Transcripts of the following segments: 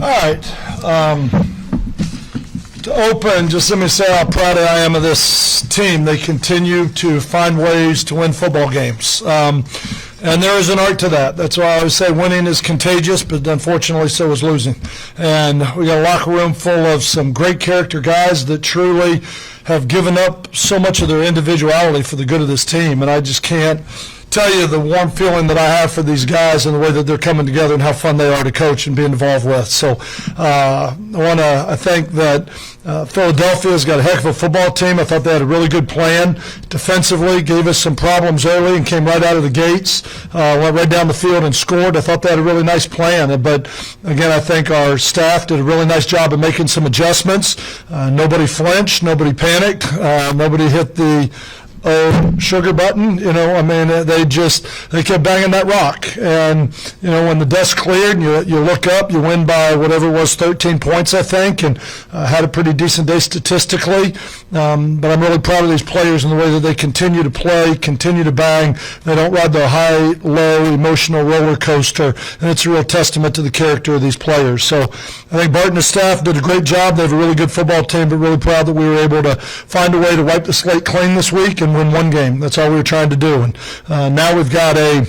right. To open, just let me say how proud I am of this team. They continue to find ways to win football games. And there is an art to that. That's why I always say winning is contagious, but unfortunately so is losing. And we got a locker room full of some great character guys that truly have given up so much of their individuality for the good of this team. And I just can't tell you the warm feeling that I have for these guys and the way that they're coming together and how fun they are to coach and be involved with. So I think that Philadelphia's got a heck of a football team. I thought they had a really good plan defensively, gave us some problems early and came right out of the gates, went right down the field and scored. I thought they had a really nice plan. But, again, I think our staff did a really nice job of making some adjustments. Nobody flinched. Nobody panicked. Nobody hit the sugar button. They kept banging that rock. And, when the dust cleared and you look up, you win by whatever it was, 13 points, I think, and had a pretty decent day statistically. But I'm really proud of these players and the way that they continue to play, continue to bang. They don't ride the high, low, emotional roller coaster. And it's a real testament to the character of these players. So I think Bart and his staff did a great job. They have a really good football team, but really proud that we were able to find a way to wipe the slate clean this week and win one game. That's all we were trying to do. And now we've got a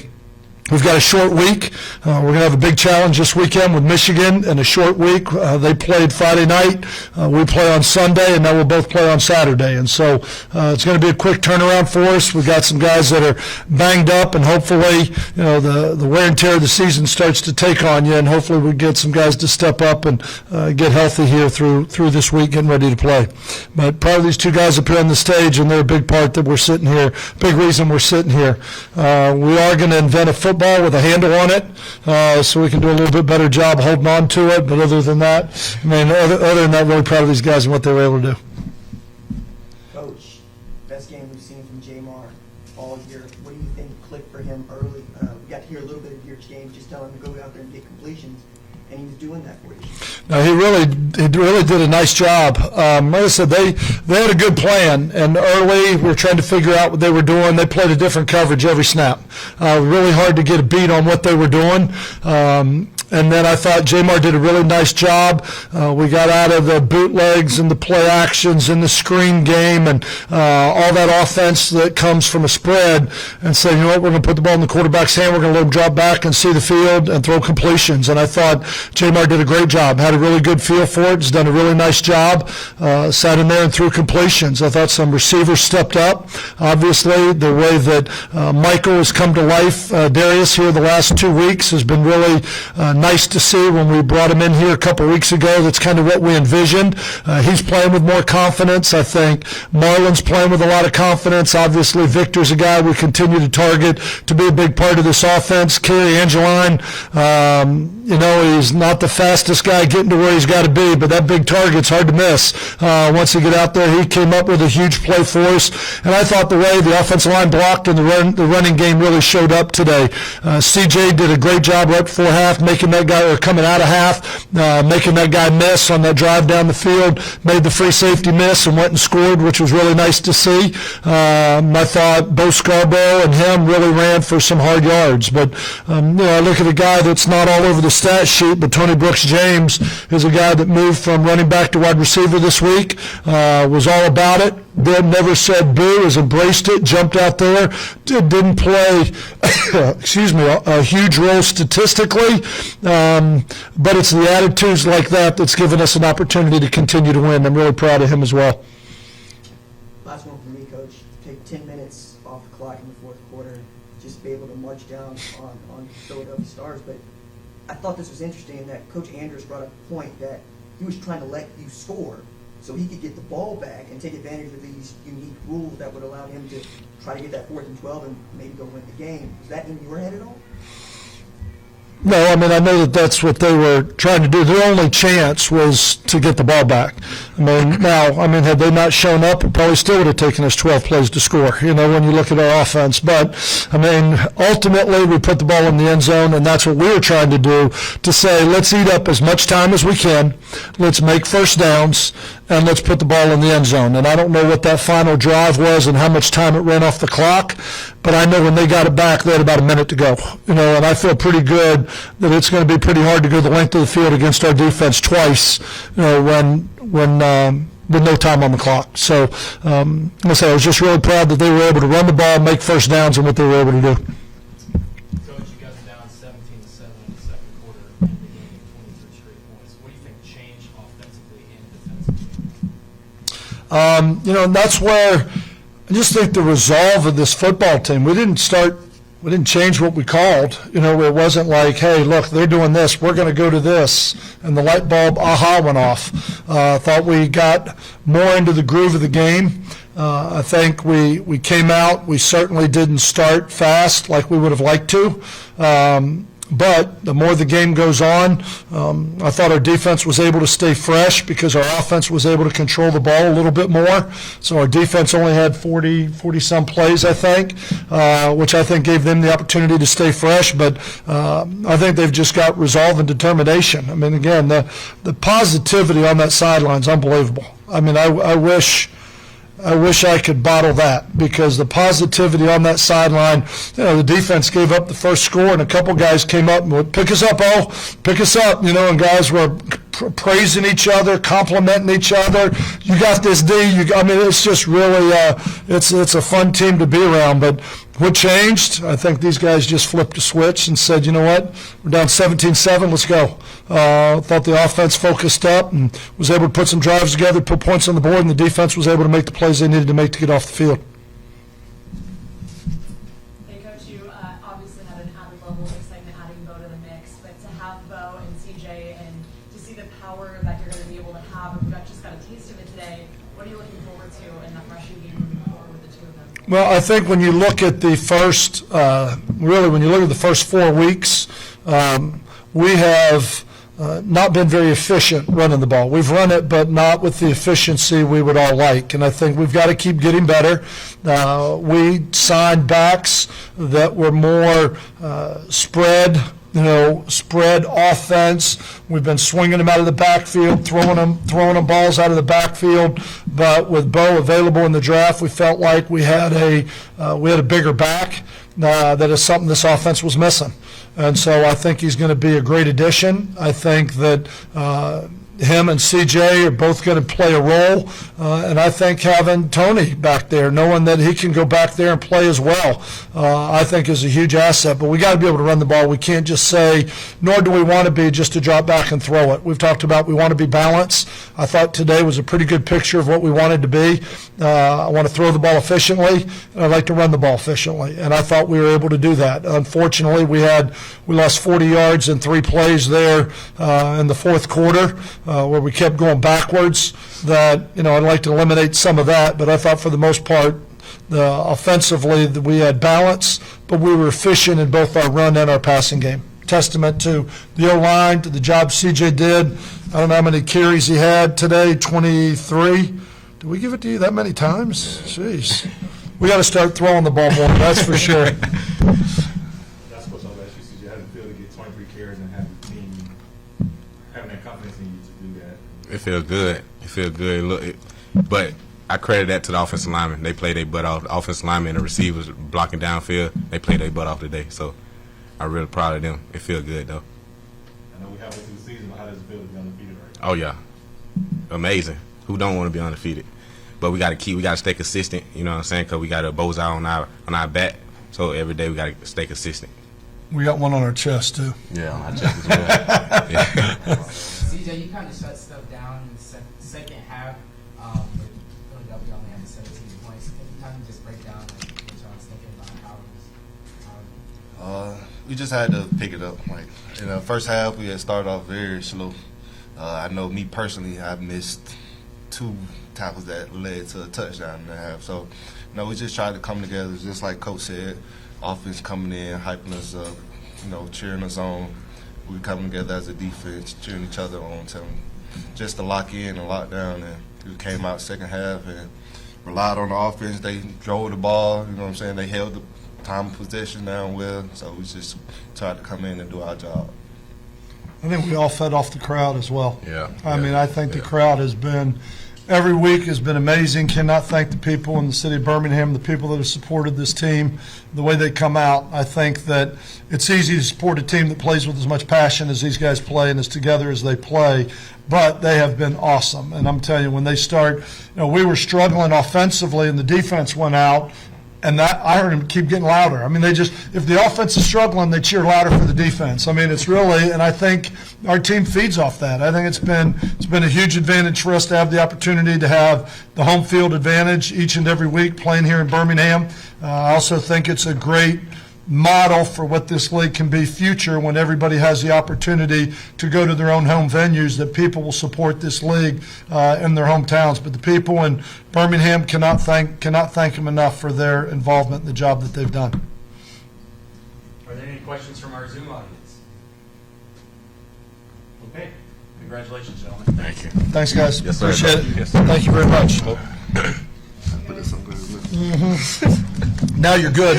short week. We're going to have a big challenge this weekend with Michigan in a short week. They played Friday night. We play on Sunday, and now we'll both play on Saturday. And so it's going to be a quick turnaround for us. We've got some guys that are banged up, and hopefully, the wear and tear of the season starts to take on you, and hopefully we get some guys to step up and get healthy here through this week, getting ready to play. But proud of these two guys up here on the stage, and they're a big part that we're sitting here, big reason we're sitting here. We are going to invent a football with a handle on it, so we can do a little bit better job holding on to it. But other than that, other than that, really proud of these guys and what they were able to do. Coach, best game we've seen from Jamar all year. What do you think clicked for him early? We got to hear a little bit of your game, just telling him to go out there and get completions, and he was doing that for you. No, he really did a nice job. Like I said, they had a good plan, and early we were trying to figure out what they were doing. They played a different coverage every snap. Really hard to get a beat on what they were doing. And then I thought Jamar did a really nice job. We got out of the bootlegs and the play actions and the screen game and all that offense that comes from a spread and said, we're going to put the ball in the quarterback's hand. We're going to let him drop back and see the field and throw completions. And I thought Jamar did a great job, had a really good feel for it, has done a really nice job, sat in there and threw completions. I thought some receivers stepped up. Obviously, the way that Michael has come to life, Darius, here the last 2 weeks has been really nice to see. When we brought him in here a couple weeks ago, that's kind of what we envisioned. He's playing with more confidence. I think Marlon's playing with a lot of confidence. Obviously, Victor's a guy we continue to target to be a big part of this offense. Kerry Angeline, he's not the fastest guy getting to where he's got to be, but that big target's hard to miss. Once he get out there, he came up with a huge play for us. And I thought the way the offensive line blocked and the running game really showed up today. CJ did a great job right before half, making that guy, or coming out of half, making that guy miss on that drive down the field, made the free safety miss and went and scored, which was really nice to see. I thought Bo Scarborough and him really ran for some hard yards. But, I look at a guy that's not all over the stat sheet, but Tony Brooks-James is a guy that moved from running back to wide receiver this week, was all about it. Never said boo, has embraced it, jumped out there, didn't play, a huge role statistically, but it's the attitudes like that that's given us an opportunity to continue to win. I'm really proud of him as well. Last one for me, Coach. Take 10 minutes off the clock in the fourth quarter, just be able to march down on Philadelphia Stars. But I thought this was interesting in that Coach Andrews brought up a point that he was trying to let you score so he could get the ball back and take advantage of these unique rules that would allow him to try to get that 4th and 12 and maybe go win the game. Was that in your head at all? No, I know that's what they were trying to do. Their only chance was to get the ball back. Had they not shown up, it probably still would have taken us 12 plays to score, when you look at our offense. But, ultimately we put the ball in the end zone, and that's what we were trying to do, to say let's eat up as much time as we can. Let's make first downs. and let's put the ball in the end zone. And I don't know what that final drive was and how much time it ran off the clock, but I know when they got it back, they had about a minute to go. And I feel pretty good that it's going to be pretty hard to go the length of the field against our defense twice, when with no time on the clock. So, like I say, I was just really proud that they were able to run the ball, make first downs, and what they were able to do. Coach, you guys are down 17-7 in the second quarter and the game 23 straight points. What do you think changed offensively and defensively? And that's where I just think the resolve of this football team, we didn't change what we called. It wasn't like, hey, look, they're doing this, we're going to go to this, and the light bulb, went off. I thought we got more into the groove of the game. I think we came out. We certainly didn't start fast like we would have liked to. But the more the game goes on, I thought our defense was able to stay fresh because our offense was able to control the ball a little bit more. So our defense only had 40-some plays, I think, which I think gave them the opportunity to stay fresh. But I think they've just got resolve and determination. I mean, again, the positivity on that sideline is unbelievable. I mean, I wish I could bottle that, because the positivity on that sideline, the defense gave up the first score and a couple guys came up and would pick us up, and guys were praising each other, complimenting each other. You got this, D. It's just really, it's a fun team to be around. But what changed? I think these guys just flipped a switch and said, you know what, we're down 17-7, let's go. Thought the offense focused up and was able to put some drives together, put points on the board, and the defense was able to make the plays they needed to make to get off the field. Hey, Coach, you obviously had an added level of excitement adding Bo to the mix, but to have Bo and CJ and to see the power that you're going to be able to have, and we just got a taste of it today, what are you looking forward to in that rushing game moving forward with the two of them? Well, I think when you look at the first, when you look at the first 4 weeks, we have not been very efficient running the ball. We've run it, but not with the efficiency we would all like. And I think we've got to keep getting better. We signed backs that were more spread offense. We've been swinging them out of the backfield, throwing them balls out of the backfield. But with Bo available in the draft, we felt like we had a bigger back. That is something this offense was missing. And so I think he's going to be a great addition. I think that him and CJ are both going to play a role. And I think having Tony back there, knowing that he can go back there and play as well, I think is a huge asset. But we got to be able to run the ball. We can't just say, nor do we want to be just to drop back and throw it. We've talked about we want to be balanced. I thought today was a pretty good picture of what we wanted to be. I want to throw the ball efficiently, and I'd like to run the ball efficiently. And I thought we were able to do that. Unfortunately, we lost 40 yards in 3 plays there in the fourth quarter. Where we kept going backwards, that, I'd like to eliminate some of that, but I thought for the most part, offensively, that we had balance, but we were efficient in both our run and our passing game. Testament to the O-line, to the job CJ did. I don't know how many carries he had today, 23. Did we give it to you that many times? Jeez. We got to start throwing the ball more, that's for sure. That's what I'll ask you, CJ. How did it feel to get 23 carries and have the team having that confidence in you to do that? It feels good. But I credit that to the offensive linemen. They played their butt off. The offensive linemen and the receivers blocking downfield, they played their butt off today. So I'm really proud of them. It feels good, though. I know we halfway through the season, but how does it feel to be undefeated right now? Oh, yeah. Amazing. Who don't want to be undefeated? But we got to stay consistent, you know what I'm saying, because we got a bullseye on our back. So every day we got to stay consistent. We got one on our chest, too. Yeah, on our chest as well. Yeah. CJ, you kind of shut stuff down in the second half. With Philadelphia only having 17 points. Can you kind of just break down what y'all was thinking about how we just had to pick it up. Like in the first half, we had started off very slow. I know me personally, I missed 2 tackles that led to a touchdown in the half. So, we just tried to come together, just like Coach said. Offense coming in, hyping us up, cheering us on. We coming together as a defense, cheering each other on, just to lock in and lock down. And we came out second half and relied on the offense. They drove the ball, They held the time of possession down well. So we just tried to come in and do our job. I think we all fed off the crowd as well. Yeah. I mean, I think the crowd has been every week has been amazing. Cannot thank the people in the city of Birmingham, the people that have supported this team, the way they come out. I think that it's easy to support a team that plays with as much passion as these guys play and as together as they play, but they have been awesome. And I'm telling you, when they start, we were struggling offensively and the defense went out, and that I heard him keep getting louder. I mean, if the offense is struggling, they cheer louder for the defense. I mean, it's really, and I think our team feeds off that. I think it's been a huge advantage for us to have the opportunity to have the home field advantage each and every week playing here in Birmingham. I also think it's a great model for what this league can be future when everybody has the opportunity to go to their own home venues, that people will support this league in their hometowns. But the people in Birmingham cannot thank them enough for their involvement in the job that they've done. Are there any questions from our Zoom audience? Okay. Congratulations, gentlemen. Thank you. Thanks, guys. Yes, sir. Appreciate it. Yes, sir. Thank you very much. Now you're good.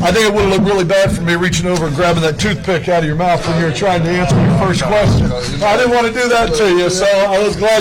I think it would have looked really bad for me reaching over and grabbing that toothpick out of your mouth when you were trying to answer your first question. I didn't want to do that to you, so I was glad